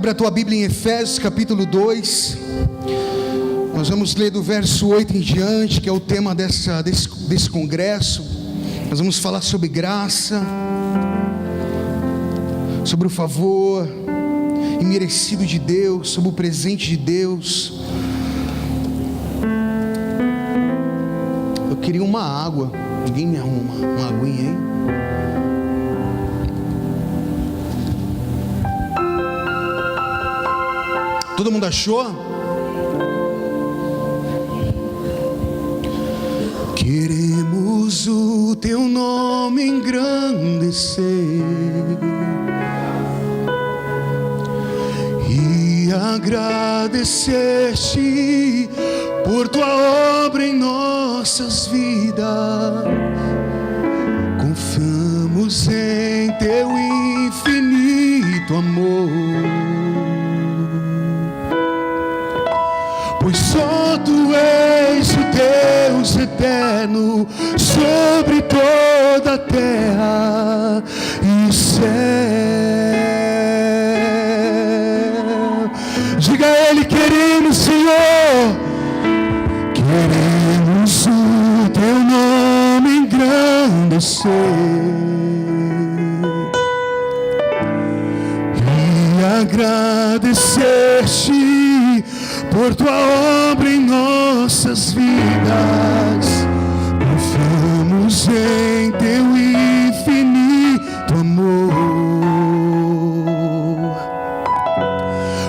Abre a tua Bíblia em Efésios capítulo 2. Nós vamos ler do verso 8 em diante, que é o tema desse congresso. Nós vamos falar sobre graça, sobre o favor imerecido de Deus, sobre o presente de Deus. Eu queria uma água, ninguém me arruma uma aguinha, hein? Todo mundo achou? Queremos o teu nome engrandecer e agradecer-te por tua obra em nossas vidas. Confiamos em teu infinito amor, pois só tu és o Deus eterno sobre toda a terra e o céu. Diga a Ele: queremos, Senhor, queremos o teu nome engrandecer e agradecer-te por tua obra em nossas vidas. Confiamos em teu infinito amor,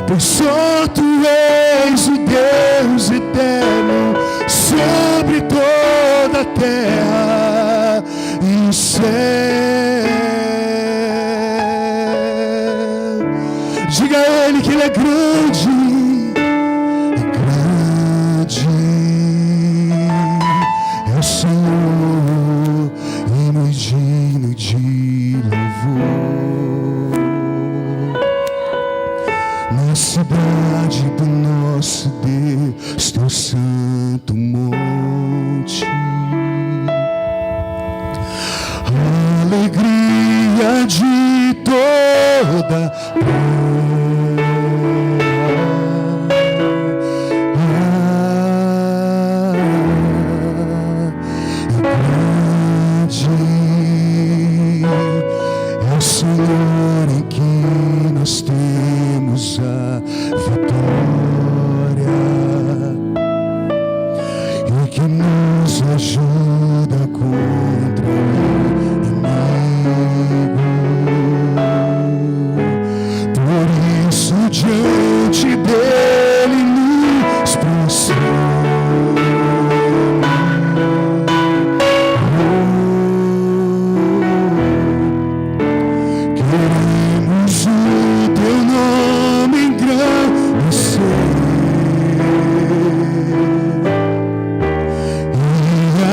pois só tu és o Deus eterno sobre toda a terra e o céu. Diga a Ele que Ele é grande. Cidade do nosso Deus, teu santo monte, alegria de toda grande é o Senhor em que nós temos a vitória e que nos ajuda contra o inimigo. Por isso diante dele nos prostramos. Queremos o teu nome engrandecer e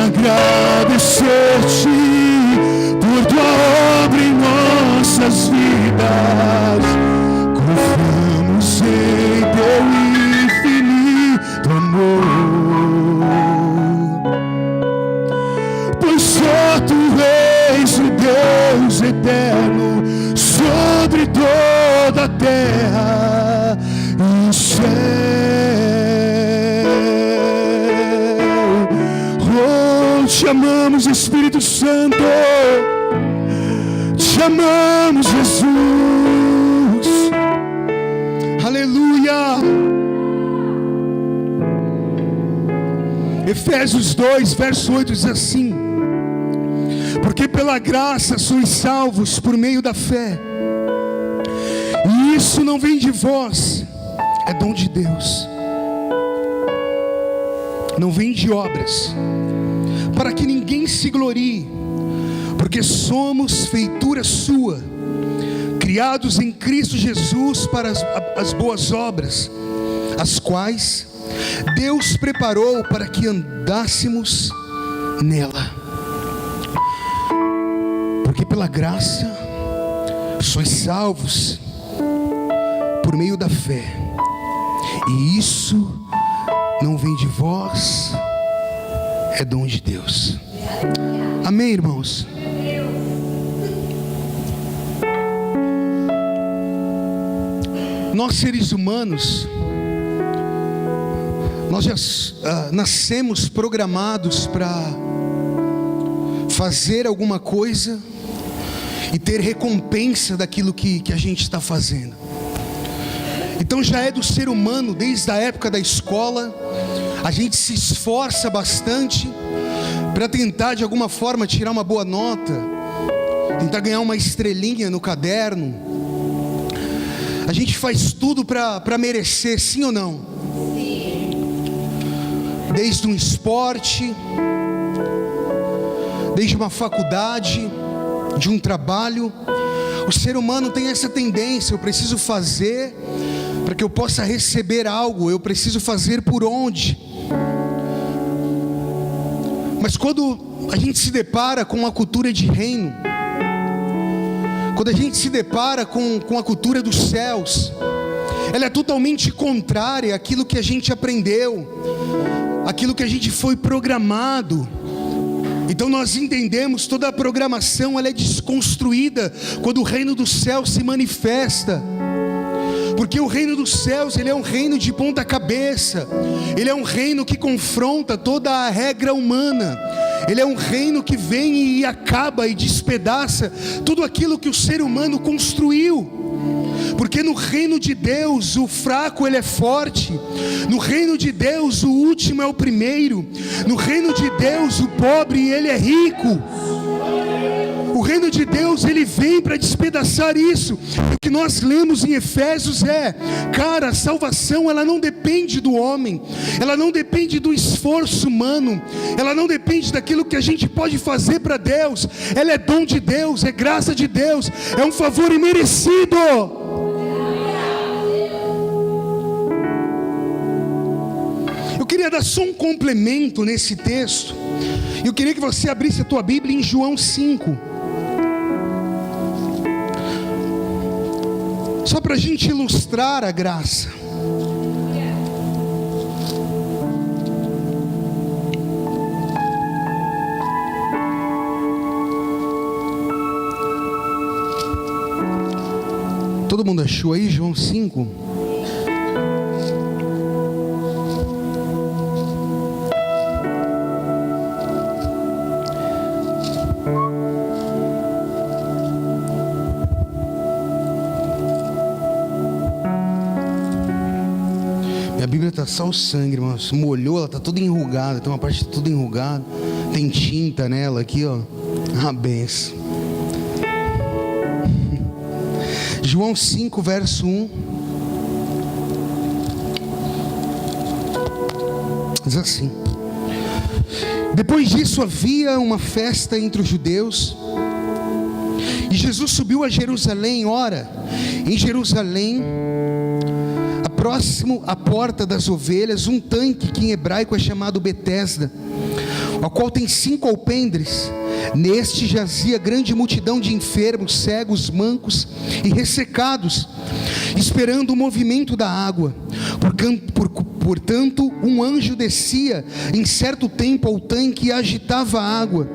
agradecer-te por tua obra em nossas vidas. Confiamos em teu infinito amor, pois só tu és o Deus eterno sobre toda a terra e o céu. Oh, te amamos, Espírito Santo, te amamos, Jesus. Aleluia. Efésios 2, verso 8 diz assim: porque pela graça sois salvos por meio da fé, e isso não vem de vós, é dom de Deus, não vem de obras, para que ninguém se glorie, porque somos feitura sua, criados em Cristo Jesus para as boas obras, as quais Deus preparou para que andássemos nela. Porque pela graça sois salvos por meio da fé, e isso não vem de vós, é dom de Deus. Amém, irmãos? Nós seres humanos, nós já nascemos programados para fazer alguma coisa e ter recompensa daquilo que a gente está fazendo. Então já é do ser humano, desde a época da escola, a gente se esforça bastante para tentar de alguma forma tirar uma boa nota, tentar ganhar uma estrelinha no caderno. A gente faz tudo para merecer, sim ou não? Sim. Desde um esporte, desde uma faculdade, de um trabalho, o ser humano tem essa tendência: eu preciso fazer para que eu possa receber algo, eu preciso fazer por onde. Mas quando a gente se depara com a cultura de reino, quando a gente se depara com a cultura dos céus, ela é totalmente contrária àquilo que a gente aprendeu, àquilo que a gente foi programado. Então nós entendemos, toda a programação ela é desconstruída quando o reino dos céus se manifesta. Porque o reino dos céus, ele é um reino de ponta cabeça, ele é um reino que confronta toda a regra humana, ele é um reino que vem e acaba e despedaça tudo aquilo que o ser humano construiu. Porque no reino de Deus o fraco ele é forte, no reino de Deus o último é o primeiro, no reino de Deus o pobre ele é rico. O reino de Deus ele vem para despedaçar isso. O que nós lemos em Efésios é: cara, a salvação ela não depende do homem, ela não depende do esforço humano, ela não depende daquilo que a gente pode fazer para Deus. Ela é dom de Deus, é graça de Deus, é um favor imerecido. Eu queria dar só um complemento nesse texto. Eu queria que você abrisse a tua Bíblia em João 5. Só para a gente ilustrar a graça. Todo mundo achou aí João 5? Minha Bíblia está só o sangue, irmãos. Molhou, ela está toda enrugada. Tem uma parte que está toda enrugada. Tem tinta nela aqui, ó. Ah, benção. João 5, verso 1. Diz assim: depois disso havia uma festa entre os judeus, e Jesus subiu a Jerusalém. Ora, em Jerusalém, próximo à porta das ovelhas, um tanque que em hebraico é chamado Betesda, ao qual tem 5 alpendres. Neste jazia grande multidão de enfermos, cegos, mancos e ressecados, esperando o movimento da água. Portanto, um anjo descia em certo tempo ao tanque e agitava a água.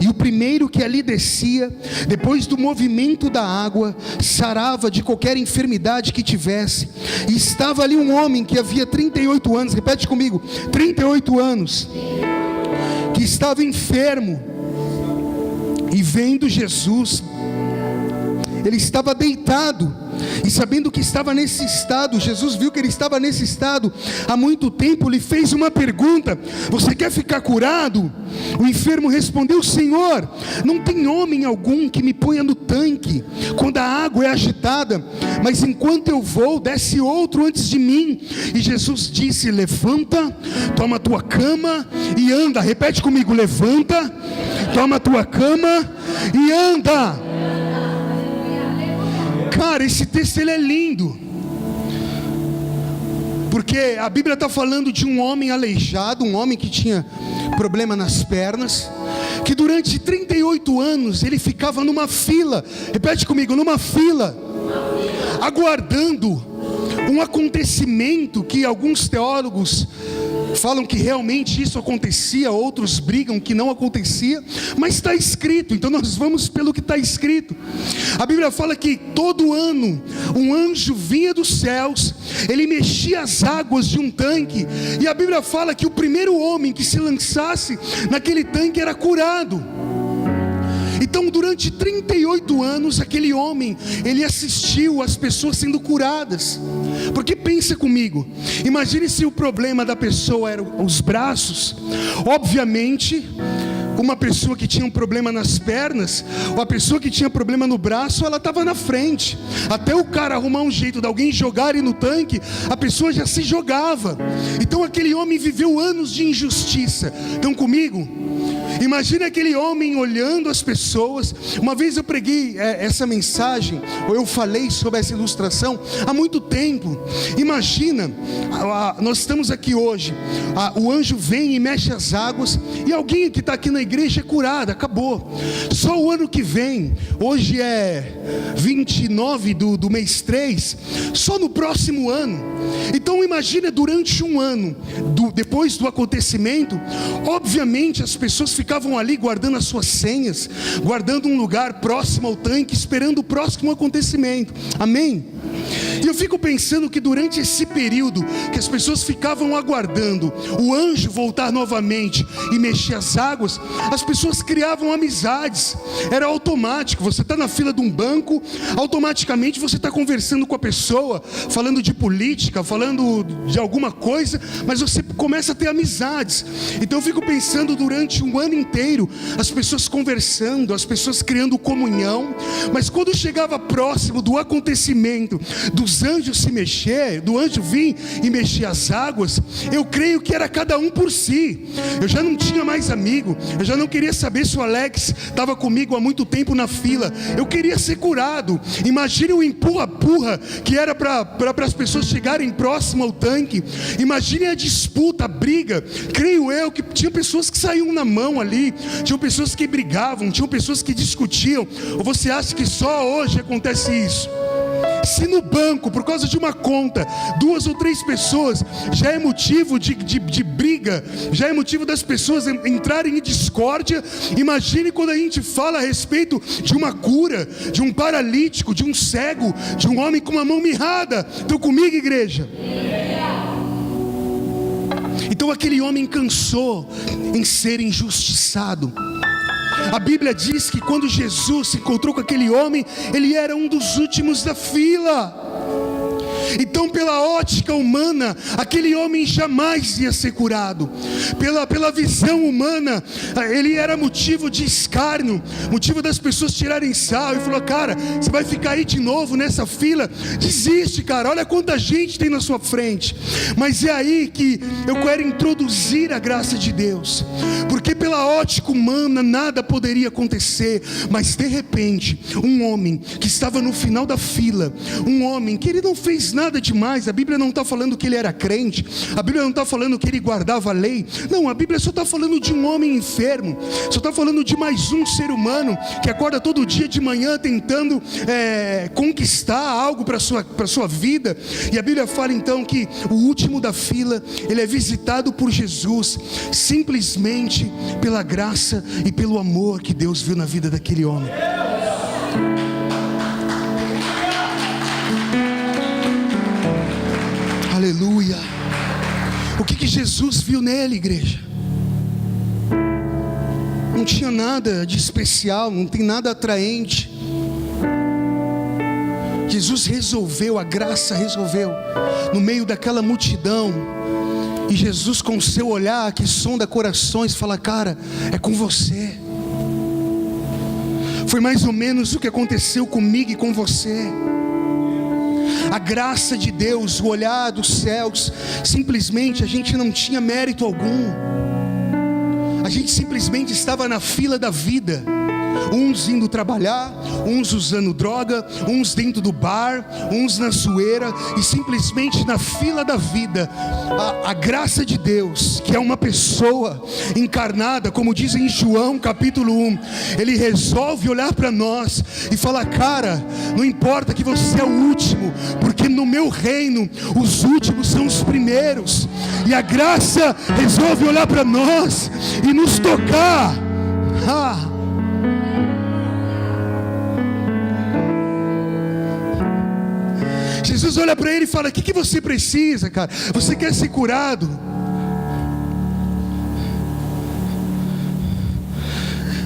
E o primeiro que ali descia, depois do movimento da água, sarava de qualquer enfermidade que tivesse. E estava ali um homem que havia 38 anos, repete comigo, 38 anos, que estava enfermo. E vendo Jesus, ele estava deitado, e sabendo que estava nesse estado, Jesus viu que ele estava nesse estado há muito tempo, lhe fez uma pergunta: você quer ficar curado? O enfermo respondeu: Senhor, não tem homem algum que me ponha no tanque quando a água é agitada, mas enquanto eu vou, desce outro antes de mim. E Jesus disse: levanta, toma a tua cama e anda. Repete comigo: levanta, toma a tua cama e anda. Cara, esse texto ele é lindo, porque a Bíblia está falando de um homem aleijado, um homem que tinha problema nas pernas, que durante 38 anos ele ficava numa fila, repete comigo, numa fila, aguardando um acontecimento que alguns teólogos falam que realmente isso acontecia, outros brigam que não acontecia, mas está escrito, então nós vamos pelo que está escrito. A Bíblia fala que todo ano um anjo vinha dos céus, ele mexia as águas de um tanque, e a Bíblia fala que o primeiro homem que se lançasse naquele tanque era curado. Então durante 38 anos aquele homem, ele assistiu as pessoas sendo curadas. Porque pensa comigo, imagine se o problema da pessoa eram os braços. Obviamente, uma pessoa que tinha um problema nas pernas, ou a pessoa que tinha problema no braço, ela estava na frente. Até o cara arrumar um jeito de alguém jogar ele no tanque, a pessoa já se jogava. Então aquele homem viveu anos de injustiça. Estão comigo? Imagina aquele homem olhando as pessoas. Uma vez eu preguei essa mensagem, ou eu falei sobre essa ilustração há muito tempo. Imagina, nós estamos aqui hoje, o anjo vem e mexe as águas, e alguém que está aqui na igreja é curado, acabou. Só o ano que vem, hoje é 29 do mês 3, só no próximo ano. Então imagina durante um ano, depois do acontecimento, obviamente as pessoas ficavam ali guardando as suas senhas, guardando um lugar próximo ao tanque, esperando o próximo acontecimento. Amém? E eu fico pensando que durante esse período que as pessoas ficavam aguardando o anjo voltar novamente e mexer as águas, as pessoas criavam amizades. Era automático, você está na fila de um banco, automaticamente você está conversando com a pessoa, falando de política, falando de alguma coisa, mas você começa a ter amizades. Então eu fico pensando durante um ano inteiro, as pessoas conversando, as pessoas criando comunhão. Mas quando chegava próximo do acontecimento dos anjos se mexer, do anjo vir e mexer as águas, eu creio que era cada um por si. Eu já não tinha mais amigo, eu já não queria saber se o Alex estava comigo há muito tempo na fila. Eu queria ser curado. Imagine o empurra-purra que era para as pessoas chegarem próximo ao tanque. Imagine a disputa, a briga. Creio eu que tinha pessoas que saíam na mão ali, tinham pessoas que brigavam, tinham pessoas que discutiam. Ou você acha que só hoje acontece isso? Se no banco, por causa de uma conta, 2 ou 3 pessoas, já é motivo de briga, já é motivo das pessoas entrarem em discórdia, imagine quando a gente fala a respeito de uma cura, de um paralítico, de um cego, de um homem com uma mão mirrada. Estão comigo, igreja? Então aquele homem cansou em ser injustiçado. A Bíblia diz que quando Jesus se encontrou com aquele homem, ele era um dos últimos da fila. Então pela ótica humana, aquele homem jamais ia ser curado. Pela visão humana, ele era motivo de escárnio, motivo das pessoas tirarem sarro. E falou: cara, você vai ficar aí de novo nessa fila? Desiste, cara, olha quanta gente tem na sua frente. Mas é aí que eu quero introduzir a graça de Deus, porque pela ótica humana nada poderia acontecer. Mas de repente, um homem que estava no final da fila, um homem que ele não fez nada demais. A Bíblia não está falando que ele era crente, a Bíblia não está falando que ele guardava a lei. Não, a Bíblia só está falando de um homem enfermo, só está falando de mais um ser humano que acorda todo dia de manhã tentando conquistar algo para a sua vida. E a Bíblia fala então que o último da fila, ele é visitado por Jesus, simplesmente pela graça e pelo amor que Deus viu na vida daquele homem. Aleluia. O que Jesus viu nele, igreja? Não tinha nada de especial, não tem nada atraente. Jesus resolveu, a graça resolveu, no meio daquela multidão. E Jesus, com o seu olhar que sonda corações, fala: cara, é com você. Foi mais ou menos o que aconteceu comigo e com você. A graça de Deus, o olhar dos céus, simplesmente a gente não tinha mérito algum. A gente simplesmente estava na fila da vida. uns indo trabalhar, uns usando droga, uns dentro do bar, uns na zoeira, e simplesmente na fila da vida, a graça de Deus, que é uma pessoa encarnada, como diz em João capítulo 1, Ele resolve olhar para nós e falar: cara, não importa que você é o último, porque no meu reino os últimos são os primeiros. E a graça resolve olhar para nós e nos tocar. Jesus olha para ele e fala: o que você precisa, cara? Você quer ser curado?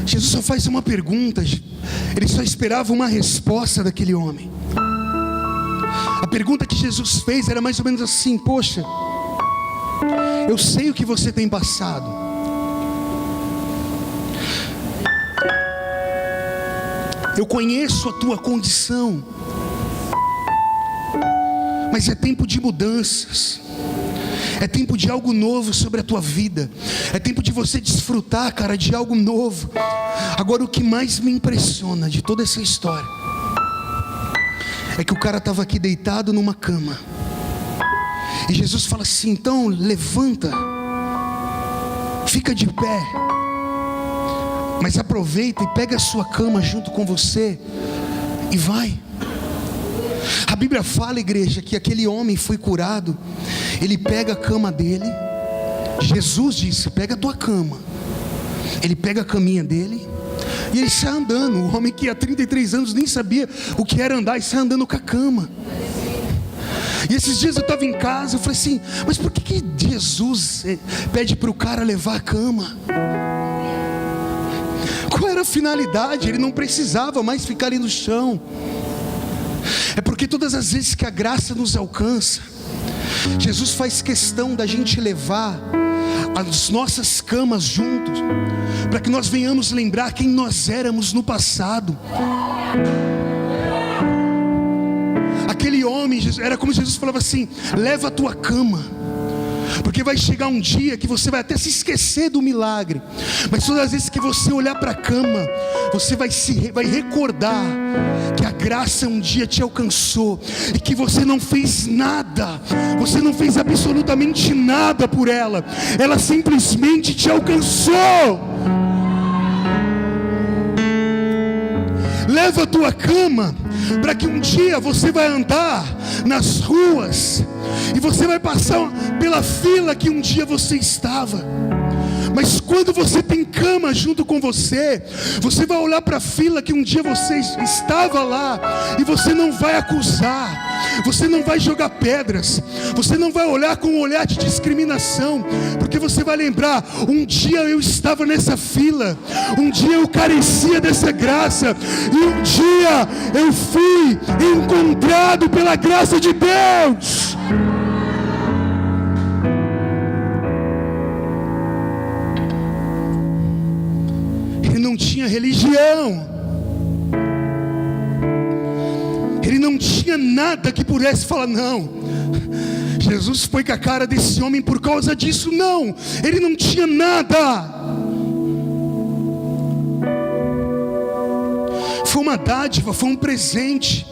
Jesus só faz uma pergunta. Ele só esperava uma resposta daquele homem. A pergunta que Jesus fez era mais ou menos assim: poxa, eu sei o que você tem passado. Eu conheço a tua condição. Mas é tempo de mudanças. É tempo de algo novo sobre a tua vida. É tempo de você desfrutar, cara, de algo novo. Agora, o que mais me impressiona de toda essa história é que o cara estava aqui deitado numa cama. E Jesus fala assim: então levanta, fica de pé, mas aproveita e pega a sua cama junto com você e vai. A Bíblia fala, igreja, que aquele homem foi curado. Ele pega a cama dele. Jesus disse: pega a tua cama. Ele pega a caminha dele e ele sai andando. O homem que há 33 anos nem sabia o que era andar, e sai andando com a cama. E esses dias eu estava em casa, eu falei assim: mas por que Jesus pede para o cara levar a cama? Qual era a finalidade? Ele não precisava mais ficar ali no chão. É porque todas as vezes que a graça nos alcança, Jesus faz questão da gente levar as nossas camas juntos, para que nós venhamos lembrar quem nós éramos no passado. Aquele homem, era como Jesus falava assim: leva a tua cama. Porque vai chegar um dia que você vai até se esquecer do milagre, mas todas as vezes que você olhar para a cama, você vai recordar que a graça um dia te alcançou, e que você não fez nada, você não fez absolutamente nada por ela, ela simplesmente te alcançou. Leva a tua cama, para que um dia você vai andar nas ruas e você vai passar pela fila que um dia você estava. Mas quando você tem cama junto com você, você vai olhar para a fila que um dia você estava lá, e você não vai acusar, você não vai jogar pedras, você não vai olhar com um olhar de discriminação, porque você vai lembrar: um dia eu estava nessa fila, um dia eu carecia dessa graça, e um dia eu fui encontrado pela graça de Deus. Não tinha religião, ele não tinha nada que pudesse falar: não, Jesus foi com a cara desse homem por causa disso. Não, ele não tinha nada. Foi uma dádiva, foi um presente.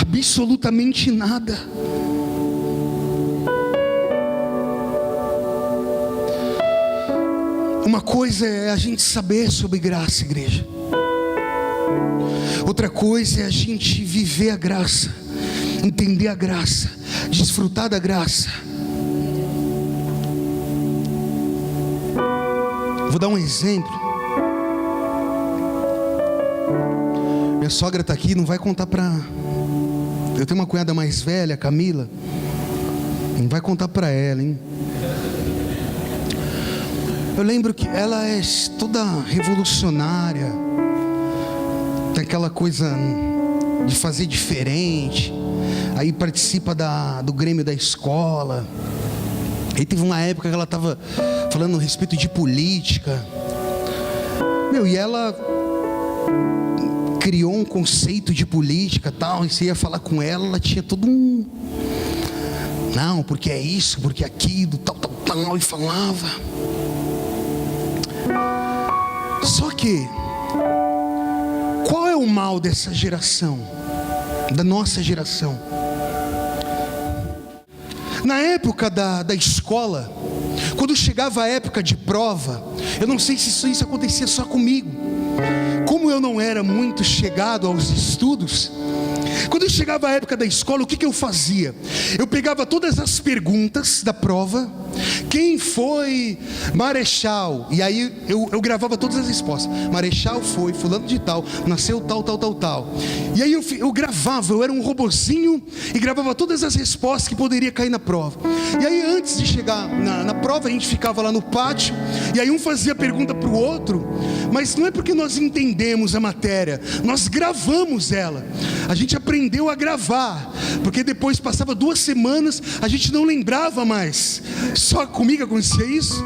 Absolutamente nada. Uma coisa é a gente saber sobre graça, igreja. Outra coisa é a gente viver a graça, entender a graça, desfrutar da graça. Vou dar um exemplo. Minha sogra está aqui, não vai contar para... Eu tenho uma cunhada mais velha, Camila. Não vai contar para ela, hein? Eu lembro que ela é toda revolucionária, tem aquela coisa de fazer diferente, aí participa do grêmio da escola. Aí teve uma época que ela estava falando a respeito de política. E ela criou um conceito de política tal, e você ia falar com ela, ela tinha todo um... Não, porque é isso, porque é aquilo, tal, e falava... Só que, qual é o mal dessa geração, da nossa geração? Na época da escola, quando chegava a época de prova, eu não sei se isso acontecia só comigo. Como eu não era muito chegado aos estudos, quando chegava a época da escola, o que eu fazia? Eu pegava todas as perguntas da prova. Quem foi Marechal? E aí eu gravava todas as respostas. Marechal foi fulano de tal, nasceu tal, tal, tal, tal. E aí eu gravava, eu era um robozinho e gravava todas as respostas que poderia cair na prova. E aí antes de chegar na prova, a gente ficava lá no pátio, e aí um fazia pergunta para o outro, mas não é porque nós entendemos a matéria, nós gravamos ela. A gente aprendeu a gravar, porque depois passava 2 semanas, a gente não lembrava mais. Só comigo acontecia isso?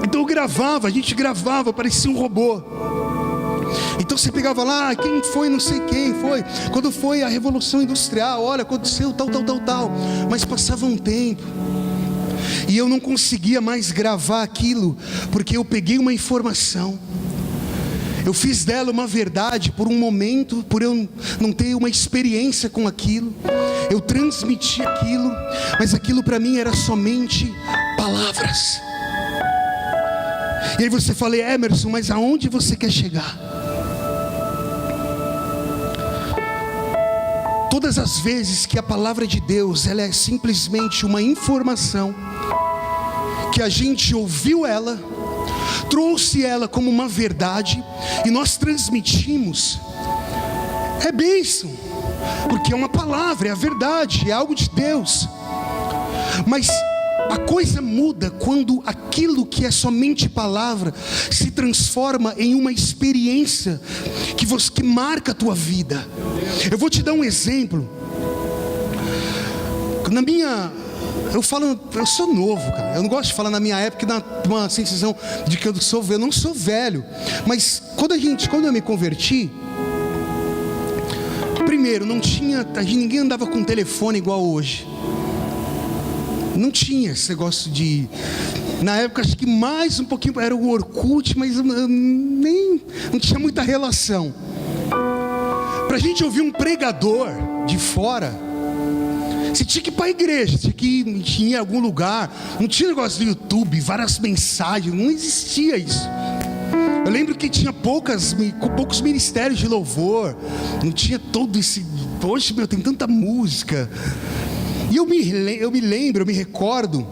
Então eu gravava, a gente gravava, parecia um robô. Então você pegava lá, quem foi, não sei quem foi, quando foi a Revolução Industrial, olha, aconteceu tal, tal, tal, tal. Mas passava um tempo, e eu não conseguia mais gravar aquilo, porque eu peguei uma informação, eu fiz dela uma verdade por um momento, por eu não ter uma experiência com aquilo. Eu transmiti aquilo, mas aquilo para mim era somente palavras. E aí você fala: Emerson, mas aonde você quer chegar? Todas as vezes que a palavra de Deus, ela é simplesmente uma informação, que a gente ouviu ela, trouxe ela como uma verdade, e nós transmitimos, é bênção, porque é uma palavra, é a verdade, é algo de Deus. Mas a coisa muda quando aquilo que é somente palavra se transforma em uma experiência que marca a tua vida. Eu vou te dar um exemplo. Eu sou novo, cara. Eu não gosto de falar na minha época, dá uma sensação de que eu não sou velho. Mas quando eu me converti, primeiro, ninguém andava com telefone igual hoje. Não tinha esse negócio de... Na época, acho que mais um pouquinho era o Orkut, mas não tinha muita relação. Pra gente ouvir um pregador de fora, você tinha que ir para a igreja, tinha que ir em algum lugar. Não tinha negócio do YouTube, várias mensagens, não existia isso. Eu lembro que tinha poucos ministérios de louvor, não tinha todo esse... Poxa, tem tanta música. E eu me recordo,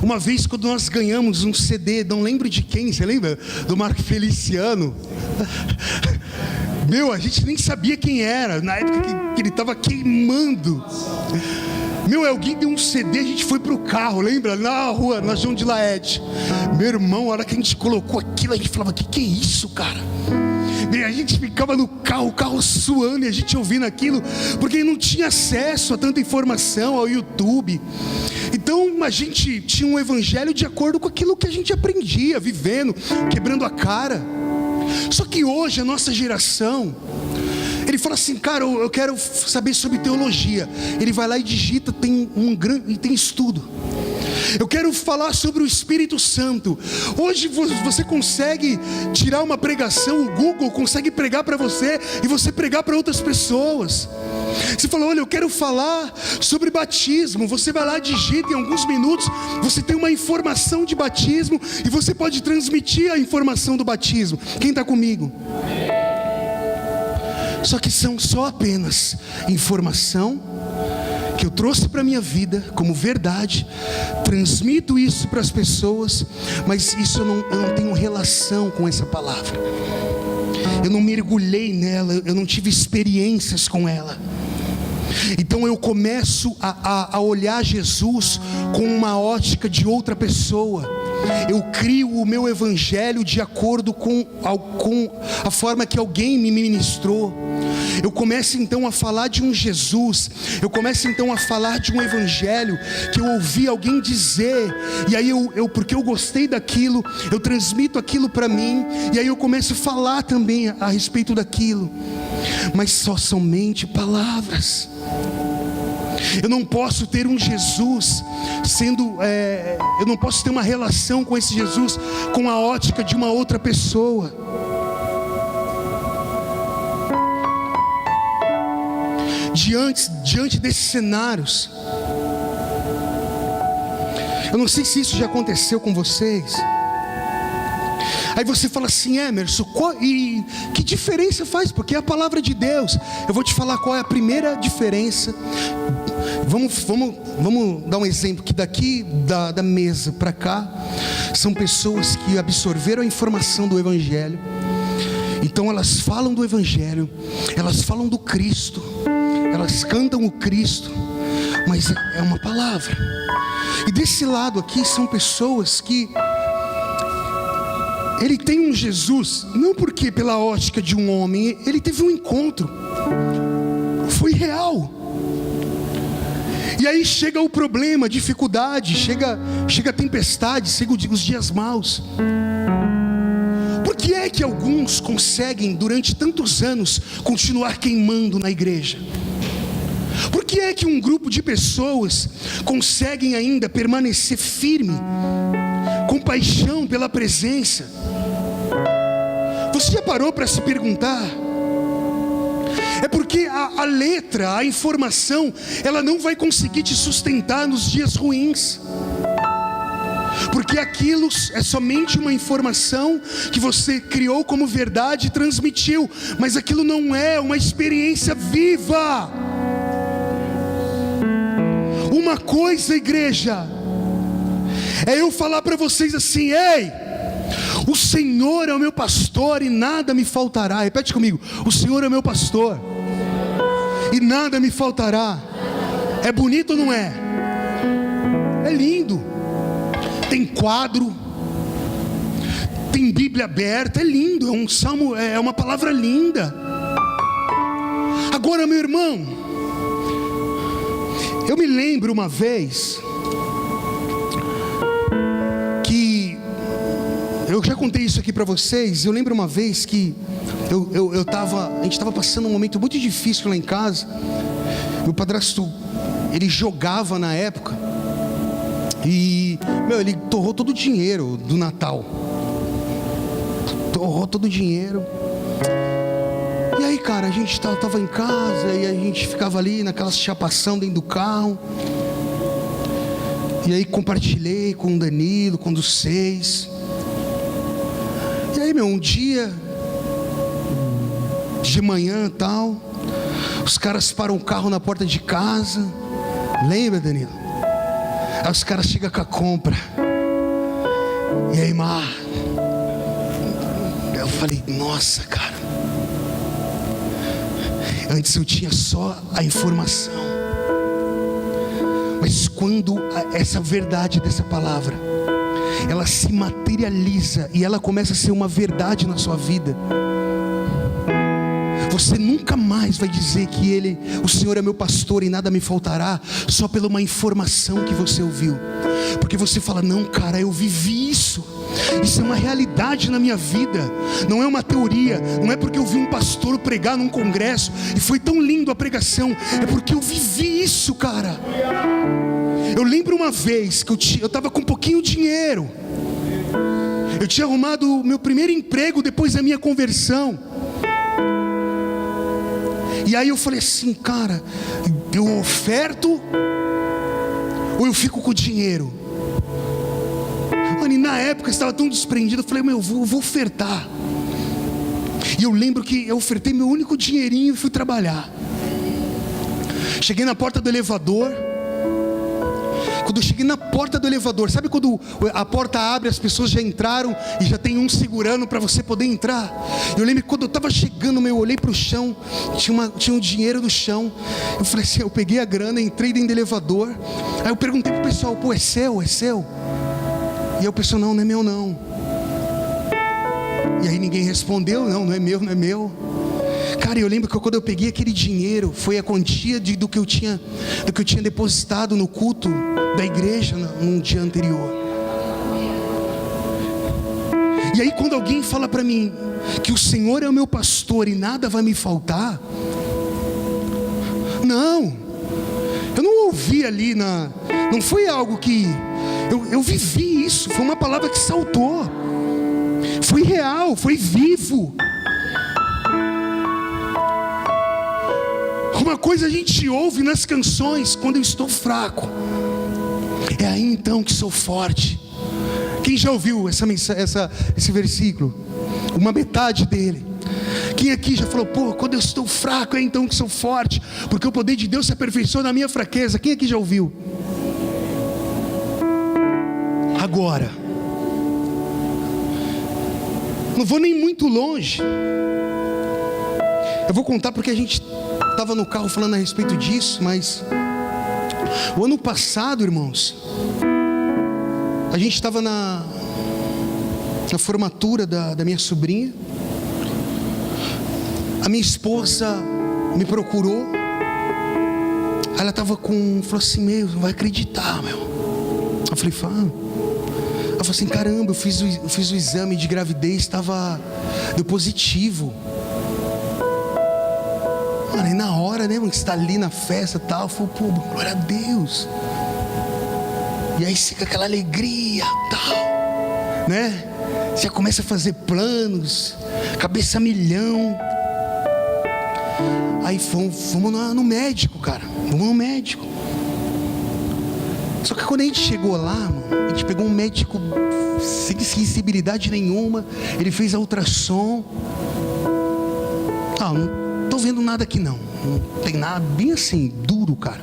uma vez quando nós ganhamos um CD, não lembro de quem, você lembra? Do Marco Feliciano. A gente nem sabia quem era, na época que ele estava queimando. Alguém deu um CD, a gente foi pro carro, lembra? Na rua, na João de Laede. Meu irmão, a hora que a gente colocou aquilo, a gente falava: que é isso, cara? A gente ficava no carro, o carro suando, e a gente ouvindo aquilo, porque não tinha acesso a tanta informação, ao YouTube. Então a gente tinha um evangelho de acordo com aquilo que a gente aprendia, vivendo, quebrando a cara. Só que hoje a nossa geração, ele fala assim: cara, eu quero saber sobre teologia. Ele vai lá e digita, tem estudo. Eu quero falar sobre o Espírito Santo. Hoje você consegue tirar uma pregação, o Google consegue pregar para você, e você pregar para outras pessoas. Você falou: olha, eu quero falar sobre batismo. Você vai lá, digita, em alguns minutos você tem uma informação de batismo, e você pode transmitir a informação do batismo. Quem está comigo? Só que são só apenas informação que eu trouxe para a minha vida como verdade, transmito isso para as pessoas, mas isso eu não tenho relação com essa palavra. Eu não mergulhei nela, eu não tive experiências com ela. Então eu começo a olhar Jesus com uma ótica de outra pessoa. Eu crio o meu evangelho de acordo com a forma que alguém me ministrou. Eu começo então a falar de um Jesus, eu começo então a falar de um evangelho que eu ouvi alguém dizer, e aí porque eu gostei daquilo, eu transmito aquilo para mim, e aí eu começo a falar também a respeito daquilo, mas somente palavras. Eu não posso ter um Jesus eu não posso ter uma relação com esse Jesus com a ótica de uma outra pessoa. Diante desses cenários, eu não sei se isso já aconteceu com vocês. Aí você fala assim: Emerson, e que diferença faz? Porque é a palavra de Deus. Eu vou te falar qual é a primeira diferença. Vamos dar um exemplo, que daqui da mesa para cá são pessoas que absorveram a informação do Evangelho. Então elas falam do Evangelho, elas falam do Cristo, elas cantam o Cristo, mas é uma palavra. E desse lado aqui são pessoas que ele tem um Jesus, não porque pela ótica de um homem, ele teve um encontro, foi real. E aí chega o problema, a dificuldade, chega a tempestade, chega os dias maus. Por que é que alguns conseguem durante tantos anos continuar queimando na igreja? Por que é que um grupo de pessoas conseguem ainda permanecer firme, com paixão pela presença? Você já parou para se perguntar? É porque a letra, a informação, ela não vai conseguir te sustentar nos dias ruins. Porque aquilo é somente uma informação que você criou como verdade e transmitiu, mas aquilo não é uma experiência viva. Uma coisa, igreja, é eu falar para vocês assim: ei, o Senhor é o meu pastor e nada me faltará. Repete comigo: o Senhor é o meu pastor e nada me faltará. É bonito ou não é? É lindo. Tem quadro, tem Bíblia aberta, é lindo, é um salmo, é uma palavra linda. Agora, meu irmão, eu me lembro uma vez que eu já contei isso aqui para vocês. Eu lembro uma vez que a gente estava passando um momento muito difícil lá em casa. Meu padrasto, ele jogava na época e, ele torrou todo o dinheiro do Natal. Torrou todo o dinheiro. E aí, cara, a gente tava em casa e a gente ficava ali naquela chapação dentro do carro. E aí compartilhei com o Danilo, com os 6. E aí, um dia de manhã e tal, os caras param o carro na porta de casa. Lembra, Danilo? Aí os caras chegam com a compra. E aí, Mar? Eu falei: nossa, cara, antes eu tinha só a informação, mas quando essa verdade dessa palavra, ela se materializa e ela começa a ser uma verdade na sua vida, você nunca mais vai dizer que o Senhor é meu pastor e nada me faltará, só pela uma informação que você ouviu. Porque você fala: não, cara, eu vivi isso. Isso é uma realidade na minha vida. Não é uma teoria. Não é porque eu vi um pastor pregar num congresso e foi tão lindo a pregação. É porque eu vivi isso, cara. Eu lembro uma vez que eu estava com um pouquinho de dinheiro. Eu tinha arrumado o meu primeiro emprego depois da minha conversão. E aí eu falei assim: cara, eu oferto ou eu fico com o dinheiro? Mano, e na época eu estava tão desprendido, eu falei: eu vou ofertar. E eu lembro que eu ofertei meu único dinheirinho e fui trabalhar. Cheguei na porta do elevador. Quando eu cheguei na porta do elevador, sabe quando a porta abre, as pessoas já entraram e já tem um segurando para você poder entrar? Eu lembro que quando eu estava chegando, eu olhei para o chão, tinha um dinheiro no chão. Eu falei assim: eu peguei a grana, entrei dentro do elevador. Aí eu perguntei pro pessoal: pô, é seu? É seu? E aí o pessoal: não é meu não. E aí ninguém respondeu: não é meu, não é meu. Cara, eu lembro que quando eu peguei aquele dinheiro, foi a quantia do que eu tinha depositado no culto da igreja num dia anterior. E aí quando alguém fala para mim que o Senhor é o meu pastor e nada vai me faltar, não, eu não ouvi ali não foi algo que eu vivi isso, foi uma palavra que saltou, foi real, foi vivo. Uma coisa a gente ouve nas canções: quando eu estou fraco, é aí então que sou forte. Quem já ouviu esse versículo? Uma metade dele. Quem aqui já falou: pô, quando eu estou fraco é então que sou forte, porque o poder de Deus se aperfeiçoa na minha fraqueza? Quem aqui já ouviu? Agora, não vou nem muito longe, eu vou contar porque a gente estava no carro falando a respeito disso. Mas o ano passado, irmãos, a gente estava na formatura da minha sobrinha. A minha esposa me procurou. Ela falou assim: meu, não vai acreditar, meu. Eu falei: fala. Ela falou assim: caramba, eu fiz o exame de gravidez, deu positivo. Mano, e na hora, né, mano, que você está ali na festa e tal, eu falei: pô, glória a Deus. E aí fica aquela alegria tal, né? Você já começa a fazer planos, cabeça a milhão. Aí fomos no médico, cara. Vamos no médico. Só que quando a gente chegou lá, mano, a gente pegou um médico sem sensibilidade nenhuma. Ele fez a ultrassom. Não tô vendo nada aqui não tem nada, bem assim, duro, cara.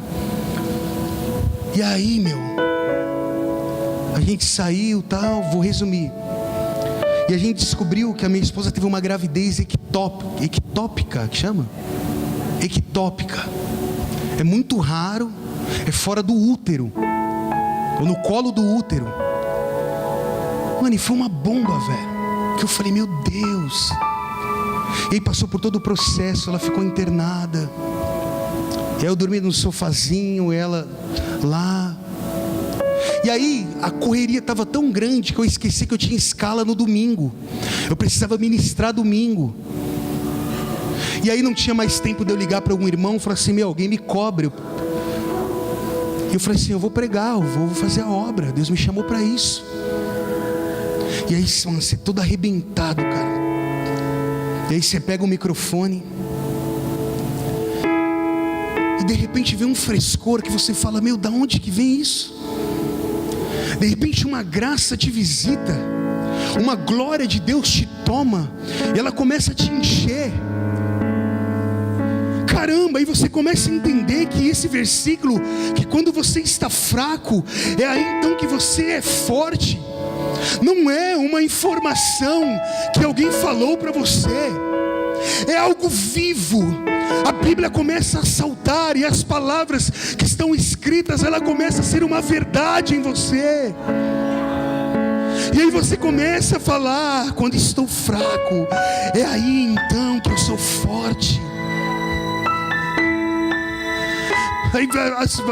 E aí, meu, a gente saiu tal, vou resumir. E a gente descobriu que a minha esposa teve uma gravidez ectópica, que chama? Ectópica. É muito raro, é fora do útero, ou no colo do útero. Mano, e foi uma bomba, velho, que eu falei: meu Deus. E aí passou por todo o processo, ela ficou internada. E aí eu dormi no sofazinho, ela lá. E aí a correria estava tão grande que eu esqueci que eu tinha escala no domingo. Eu precisava ministrar domingo. E aí não tinha mais tempo de eu ligar para algum irmão e falar assim: meu, alguém me cobre. E eu falei assim: eu vou pregar, eu vou fazer a obra, Deus me chamou para isso. E aí, mano, você todo arrebentado, cara. E aí você pega o microfone e de repente vem um frescor que você fala: meu, da onde que vem isso? De repente uma graça te visita, uma glória de Deus te toma, e ela começa a te encher. Caramba, aí você começa a entender que esse versículo, que quando você está fraco, é aí então que você é forte. Não é uma informação que alguém falou para você, é algo vivo. A Bíblia começa a saltar, e as palavras que estão escritas, ela começa a ser uma verdade em você. E aí você começa a falar: quando estou fraco, é aí então que eu sou forte. Aí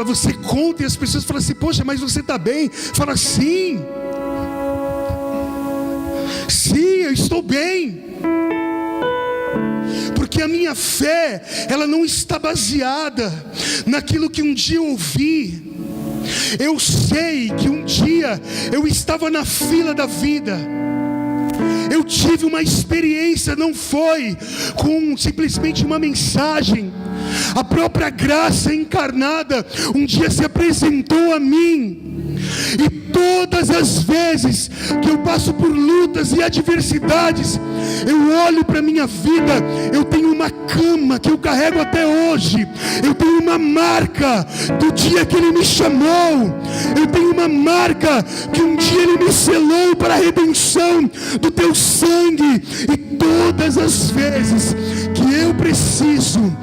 você conta e as pessoas falam assim: poxa, mas você está bem? Fala: sim, eu estou bem. Porque a minha fé, ela não está baseada naquilo que um dia eu ouvi. Eu sei que um dia eu estava na fila da vida, eu tive uma experiência, não foi com simplesmente uma mensagem. A própria graça encarnada um dia se apresentou a mim. E todas as vezes que eu passo por lutas e adversidades, eu olho para a minha vida, eu tenho uma cama que eu carrego até hoje, eu tenho uma marca do dia que Ele me chamou, eu tenho uma marca que um dia Ele me selou para a redenção do teu sangue. E todas as vezes que eu preciso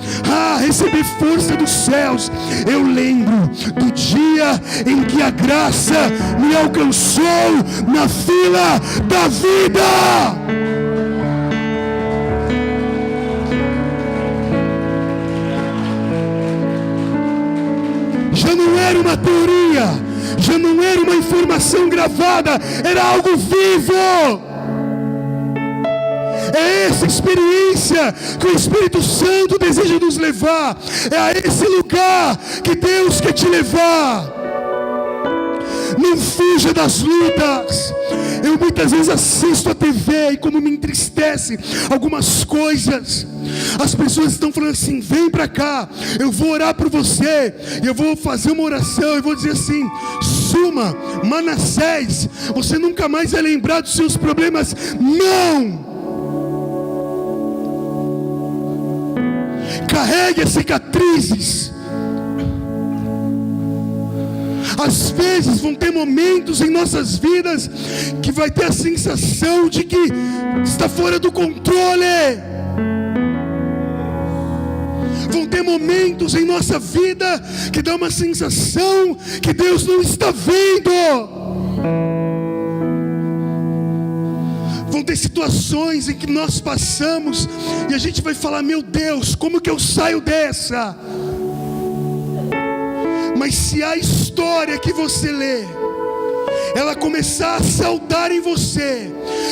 receber força dos céus, eu lembro do dia em que a graça me alcançou na fila da vida. Já não era uma teoria, já não era uma informação gravada, era algo vivo. É essa experiência que o Espírito Santo deseja nos levar. É a esse lugar que Deus quer te levar. Não fuja das lutas. Eu muitas vezes assisto a TV e como me entristece algumas coisas. As pessoas estão falando assim: vem pra cá, eu vou orar por você, e eu vou fazer uma oração, eu vou dizer assim: Suma, Manassés, você nunca mais vai lembrar dos seus problemas. Não! Carregue as cicatrizes. Às vezes vão ter momentos em nossas vidas que vai ter a sensação de que está fora do controle. Vão ter momentos em nossa vida que dá uma sensação que Deus não está vendo. Vão ter situações em que nós passamos e a gente vai falar: meu Deus, como que eu saio dessa? Mas se a história que você lê, ela começar a saltar em você,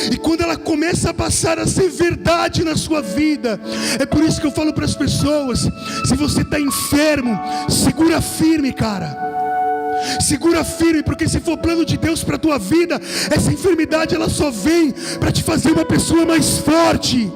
e quando ela começa a passar a ser verdade na sua vida, é por isso que eu falo para as pessoas: se você está enfermo, segura firme, cara. Segura firme, porque se for plano de Deus para a tua vida, essa enfermidade ela só vem para te fazer uma pessoa mais forte.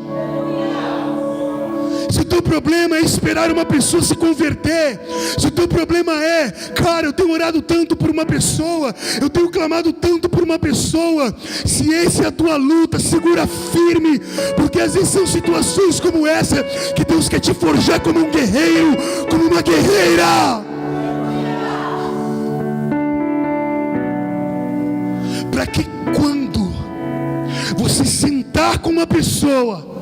Se o teu problema é esperar uma pessoa se converter, se o teu problema é: cara, eu tenho orado tanto por uma pessoa, eu tenho clamado tanto por uma pessoa, se essa é a tua luta, segura firme, porque às vezes são situações como essa que Deus quer te forjar como um guerreiro, como uma guerreira, para que quando você sentar com uma pessoa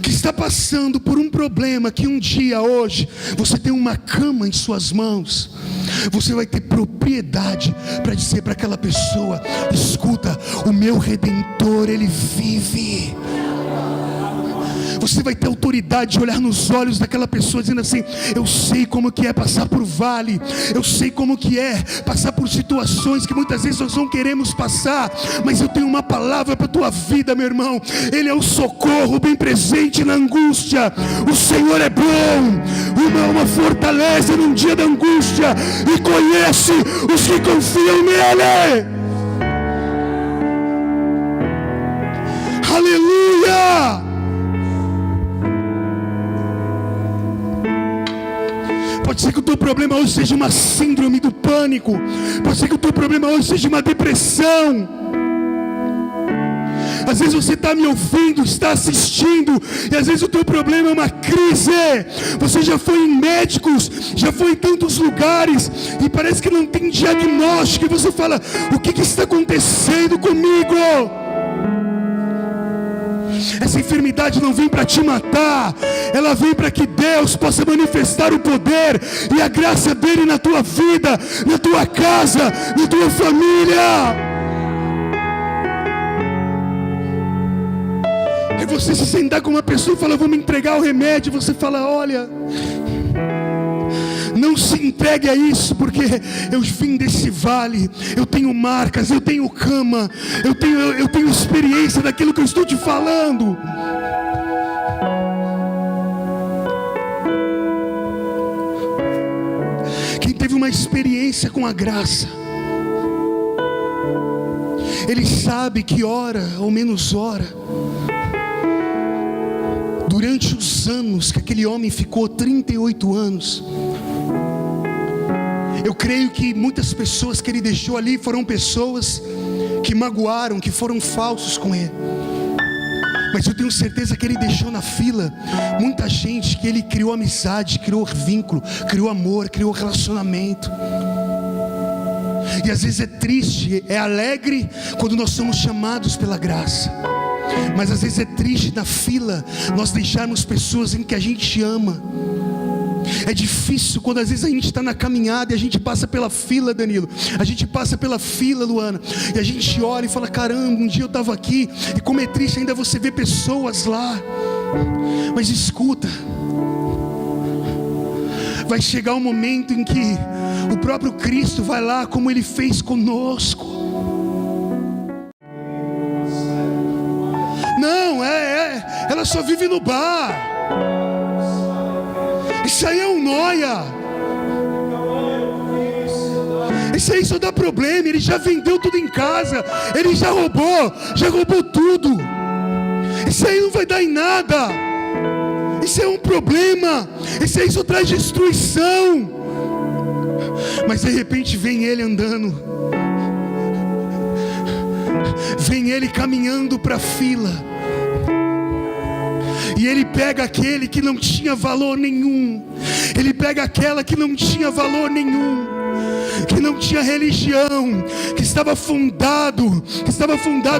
que está passando por um problema, que um dia, hoje, você tem uma cama em suas mãos, você vai ter propriedade para dizer para aquela pessoa: escuta, o meu Redentor, Ele vive. Você vai ter autoridade de olhar nos olhos daquela pessoa dizendo assim: eu sei como que é passar por vale, eu sei como que é passar por situações que muitas vezes nós não queremos passar, mas eu tenho uma palavra para a tua vida, meu irmão. Ele é o socorro bem presente na angústia. O Senhor é bom, uma fortaleza num dia da angústia, e conhece os que confiam nele. Aleluia! Pode ser que o teu problema hoje seja uma síndrome do pânico. Pode ser que o teu problema hoje seja uma depressão. Às vezes você está me ouvindo, está assistindo, e às vezes o teu problema é uma crise. Você já foi em médicos, já foi em tantos lugares, e parece que não tem diagnóstico, e você fala: o que está acontecendo comigo? Essa enfermidade não vem para te matar, ela vem para que Deus possa manifestar o poder e a graça dele na tua vida, na tua casa, na tua família. É você se sentar com uma pessoa e falar: vou me entregar ao remédio. Você fala: olha, não se entregue a isso, porque eu vim desse vale, eu tenho marcas, eu tenho cama, eu tenho experiência daquilo que eu estou te falando. Quem teve uma experiência com a graça, ele sabe que hora ou menos hora, durante os anos que aquele homem ficou, 38 anos, eu creio que muitas pessoas que ele deixou ali foram pessoas que magoaram, que foram falsos com ele. Mas eu tenho certeza que ele deixou na fila muita gente que ele criou amizade, criou vínculo, criou amor, criou relacionamento. E às vezes é triste, é alegre quando nós somos chamados pela graça, mas às vezes é triste na fila nós deixarmos pessoas em que a gente ama. É difícil quando às vezes a gente está na caminhada e a gente passa pela fila, Danilo, a gente passa pela fila, Luana, e a gente olha e fala: caramba, um dia eu estava aqui, e como é triste ainda você ver pessoas lá. Mas escuta, vai chegar um momento em que o próprio Cristo vai lá, como Ele fez conosco. Não, só vive no bar. Isso aí é um nóia. Isso aí só dá problema. Ele já vendeu tudo em casa. Ele já roubou tudo. Isso aí não vai dar em nada. Isso é um problema. Isso aí só traz destruição. Mas de repente vem ele andando, vem ele caminhando para a fila, e ele pega aquele que não tinha valor nenhum, ele pega aquela que não tinha valor nenhum, que não tinha religião, que estava fundado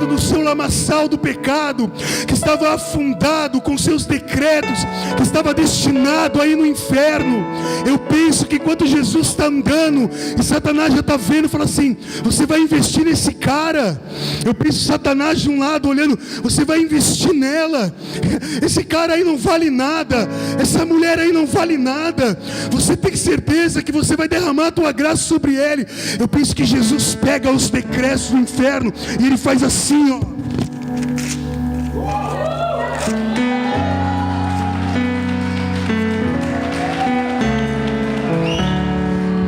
no seu lamaçal do pecado, que estava afundado com seus decretos, que estava destinado a ir no inferno. Eu penso que enquanto Jesus está andando e Satanás já está vendo, fala assim: você vai investir nesse cara. Eu penso Satanás de um lado olhando: você vai investir nela. Esse cara aí não vale nada, essa mulher aí não vale nada. Você tem certeza que você vai derramar a tua graça sobre ele? Eu penso que Jesus pega os decretos do inferno e ele faz assim, ó.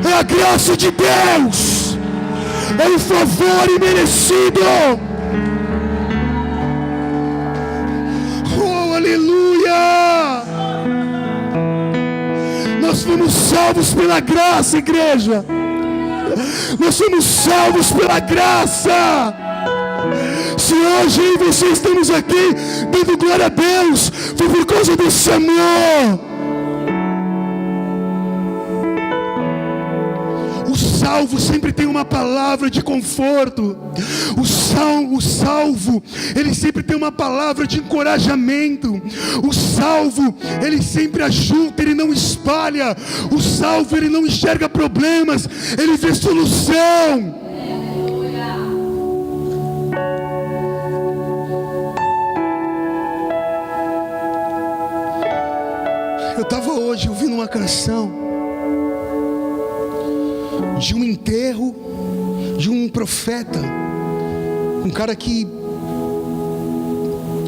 É a graça de Deus, é o favor imerecido. Oh, aleluia! Nós fomos salvos pela graça, igreja. Nós somos salvos pela graça. Se hoje eu e você estamos aqui dando glória a Deus, foi por causa desse amor. O salvo sempre tem uma palavra de conforto. O salvo, ele sempre tem uma palavra de encorajamento. O salvo, ele sempre ajuda, ele não espalha. O salvo, ele não enxerga problemas, ele vê solução. Eu estava hoje ouvindo uma canção de um enterro de um profeta, um cara que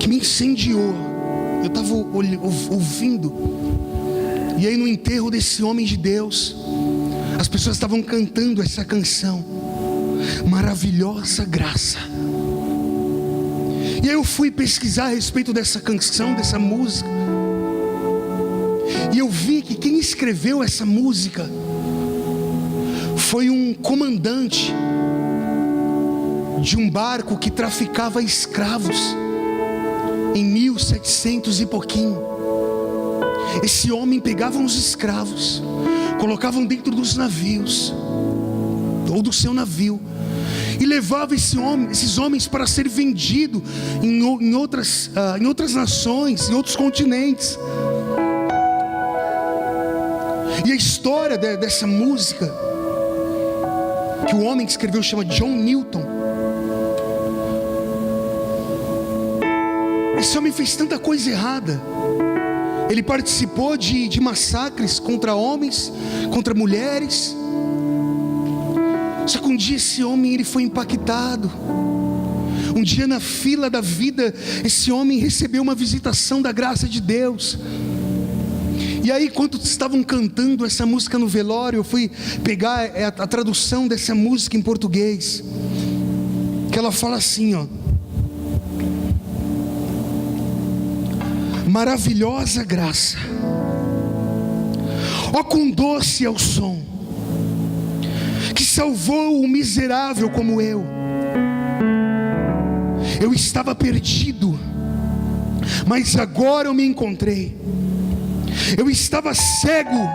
me incendiou. Eu estava ouvindo, e aí no enterro desse homem de Deus, as pessoas estavam cantando essa canção, Maravilhosa Graça. E aí eu fui pesquisar a respeito dessa canção, dessa música, e eu vi que quem escreveu essa música foi um comandante de um barco que traficava escravos em 1700 e pouquinho. Esse homem pegava os escravos, colocavam dentro dos navios ou do seu navio e levava esses homens para ser vendido em outras nações, em outros continentes. E a história dessa música que o homem que escreveu chama John Newton. Esse homem fez tanta coisa errada. Ele participou de massacres contra homens, contra mulheres. Só que um dia esse homem ele foi impactado. Um dia na fila da vida, esse homem recebeu uma visitação da graça de Deus. E aí, quando estavam cantando essa música no velório, eu fui pegar a tradução dessa música em português, que ela fala assim, ó: maravilhosa graça, ó quão doce é o som, que salvou o miserável como eu. Eu estava perdido, mas agora eu me encontrei. Eu estava cego,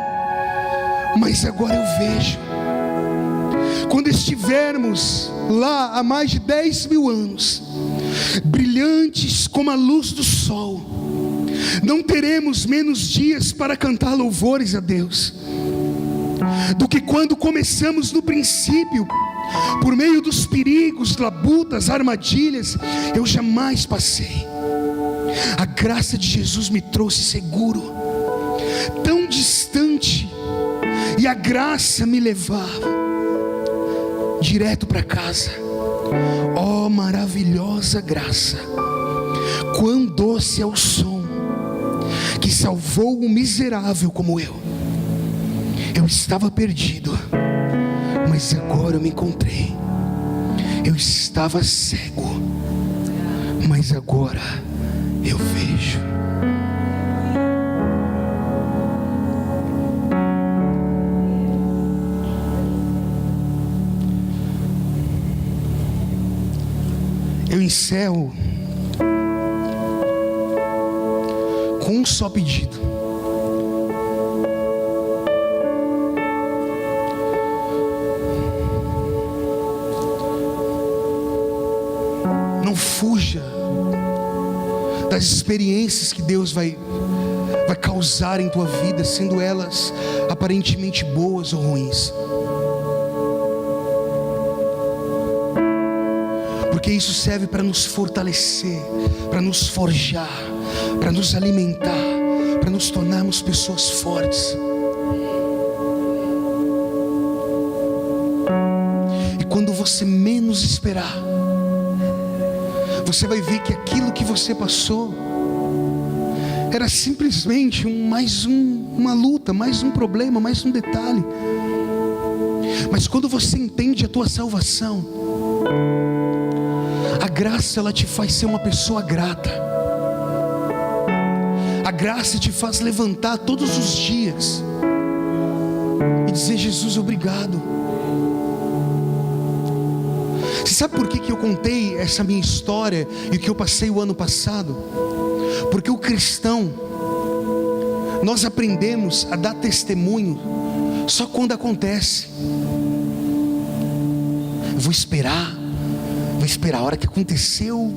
mas agora eu vejo. Quando estivermos lá há mais de 10.000 anos, brilhantes como a luz do sol, não teremos menos dias para cantar louvores a Deus do que quando começamos no princípio. Por meio dos perigos, labutas, armadilhas, eu jamais passei. A graça de Jesus me trouxe seguro, tão distante, e a graça me levava direto para casa. Oh, maravilhosa graça, quão doce é o som, que salvou um miserável como eu. Eu estava perdido, mas agora eu me encontrei. Eu estava cego, mas agora eu vejo. Eu encerro com um só pedido. Não fuja das experiências que Deus vai causar em tua vida, sendo elas aparentemente boas ou ruins. Porque isso serve para nos fortalecer, para nos forjar, para nos alimentar, para nos tornarmos pessoas fortes. E quando você menos esperar, você vai ver que aquilo que você passou era simplesmente uma luta, mais um problema, mais um detalhe. Mas quando você entende a tua salvação, a graça, ela te faz ser uma pessoa grata. A graça te faz levantar todos os dias e dizer: Jesus, obrigado. Você sabe por que eu contei essa minha história e o que eu passei o ano passado? Porque o cristão, nós aprendemos a dar testemunho só quando acontece. Eu vou esperar a hora que aconteceu.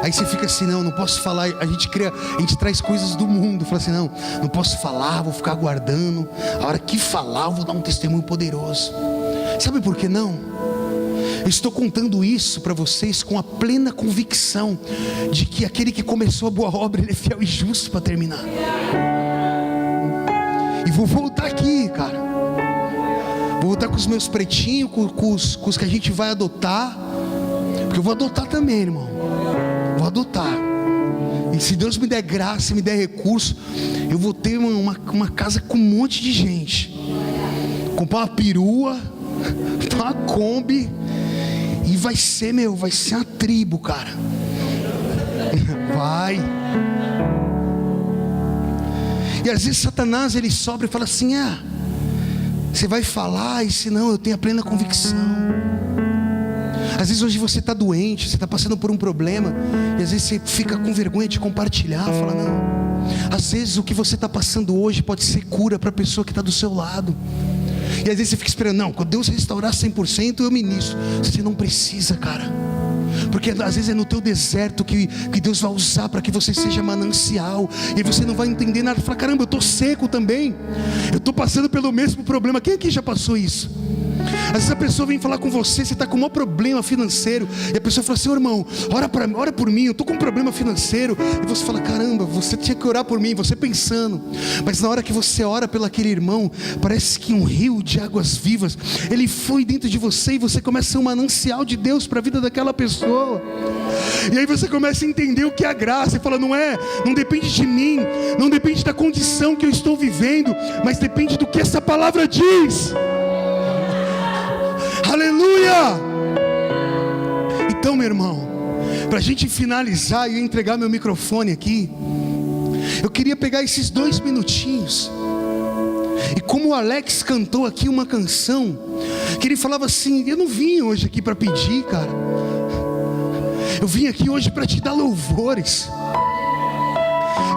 Aí você fica assim: não posso falar. A gente traz coisas do mundo, fala assim: não posso falar, vou ficar aguardando. A hora que falar, eu vou dar um testemunho poderoso. Sabe por que não? Eu estou contando isso para vocês com a plena convicção de que aquele que começou a boa obra, ele é fiel e justo para terminar. E vou voltar aqui, cara. Vou voltar com os meus pretinhos, com os que a gente vai adotar. Porque eu vou adotar também, irmão. Vou adotar. E se Deus me der graça, me der recurso, eu vou ter uma casa com um monte de gente. Comprar uma perua, uma Kombi. E vai ser uma tribo, cara. Vai. E às vezes Satanás, ele sobra e fala assim: você vai falar, e se não, eu tenho a plena convicção. Às vezes hoje você está doente, você está passando por um problema, e às vezes você fica com vergonha de compartilhar, fala: não. Às vezes o que você está passando hoje pode ser cura para a pessoa que está do seu lado. E às vezes você fica esperando: não, quando Deus restaurar 100% eu ministro. Você não precisa, cara. Porque às vezes é no teu deserto que Deus vai usar para que você seja manancial. E aí você não vai entender nada. Fala: caramba, eu estou seco também. Eu estou passando pelo mesmo problema. Quem aqui já passou isso? Às vezes a pessoa vem falar com você, você está com um maior problema financeiro, e a pessoa fala assim: irmão, ora por mim, eu estou com um problema financeiro. E você fala: caramba, você tinha que orar por mim, você pensando. Mas na hora que você ora pelo aquele irmão, parece que um rio de águas vivas, ele foi dentro de você, e você começa a ser um manancial de Deus para a vida daquela pessoa. E aí você começa a entender o que é a graça, e fala: não depende de mim, não depende da condição que eu estou vivendo, mas depende do que essa palavra diz. Aleluia! Então, meu irmão, para a gente finalizar e entregar meu microfone aqui, eu queria pegar esses 2 minutinhos, e como o Alex cantou aqui uma canção, que ele falava assim: eu não vim hoje aqui para pedir, cara, eu vim aqui hoje para te dar louvores.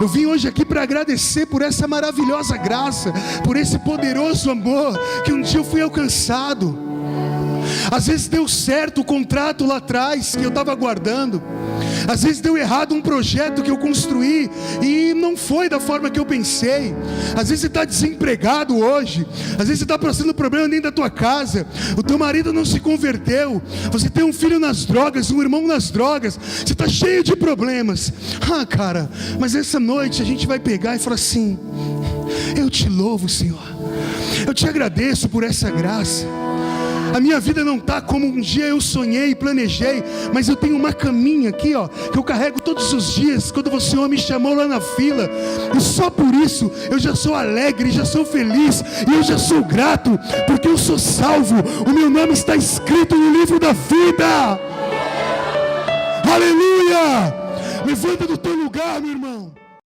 Eu vim hoje aqui para agradecer por essa maravilhosa graça, por esse poderoso amor que um dia eu fui alcançado. Às vezes deu certo o contrato lá atrás que eu estava aguardando. Às vezes deu errado um projeto que eu construí e não foi da forma que eu pensei. Às vezes você está desempregado hoje. Às vezes você está passando problema dentro da tua casa. O teu marido não se converteu. Você tem um filho nas drogas, um irmão nas drogas. Você está cheio de problemas. Cara, mas essa noite a gente vai pegar e falar assim: eu te louvo, Senhor. Eu te agradeço por essa graça. A minha vida não está como um dia eu sonhei e planejei, mas eu tenho uma caminha aqui, ó, que eu carrego todos os dias. Quando você me chamou lá na fila, e só por isso eu já sou alegre, já sou feliz, e eu já sou grato, porque eu sou salvo. O meu nome está escrito no livro da vida. Aleluia! Levanta do teu lugar, meu irmão.